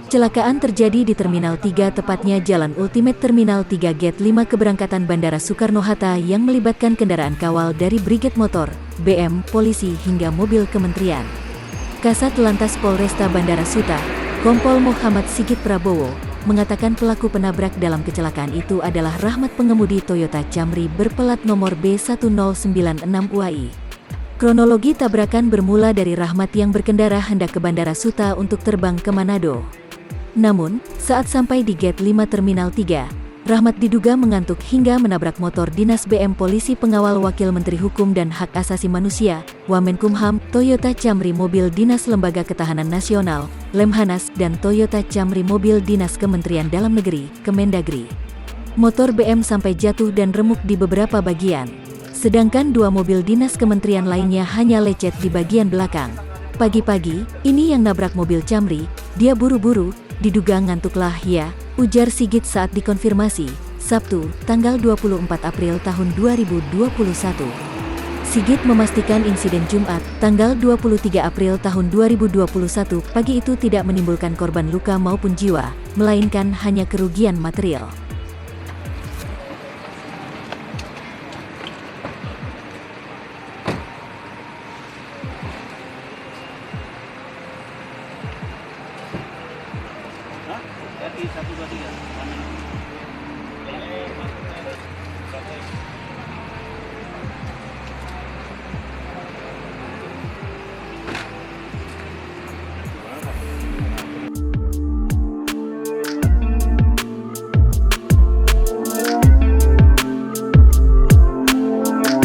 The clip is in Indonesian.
Kecelakaan terjadi di Terminal 3 tepatnya Jalan Ultimate Terminal 3 Gate 5 keberangkatan Bandara Soekarno-Hatta yang melibatkan kendaraan kawal dari Brigade Motor, BM, polisi hingga mobil kementerian. Kasat Lantas Polresta Bandara Suta, Kompol Muhammad Sigit Prabowo, mengatakan pelaku penabrak dalam kecelakaan itu adalah Rahmat pengemudi Toyota Camry berplat nomor B1096 UAI. Kronologi tabrakan bermula dari Rahmat yang berkendara hendak ke Bandara Suta untuk terbang ke Manado. Namun, saat sampai di Gate 5 Terminal 3, Rahmat diduga mengantuk hingga menabrak motor dinas BM Polisi Pengawal Wakil Menteri Hukum dan Hak Asasi Manusia, Wamenkumham, Toyota Camry mobil Dinas Lembaga Ketahanan Nasional, Lemhanas, dan Toyota Camry mobil Dinas Kementerian Dalam Negeri, Kemendagri. Motor BM sampai jatuh dan remuk di beberapa bagian. Sedangkan dua mobil dinas kementerian lainnya hanya lecet di bagian belakang. Pagi-pagi, ini yang nabrak mobil Camry, dia buru-buru, diduga ngantuklah ya, ujar Sigit saat dikonfirmasi, Sabtu, tanggal 24 April tahun 2021. Sigit memastikan insiden Jumat, tanggal 23 April tahun 2021 pagi itu tidak menimbulkan korban luka maupun jiwa, melainkan hanya kerugian material. RI 123.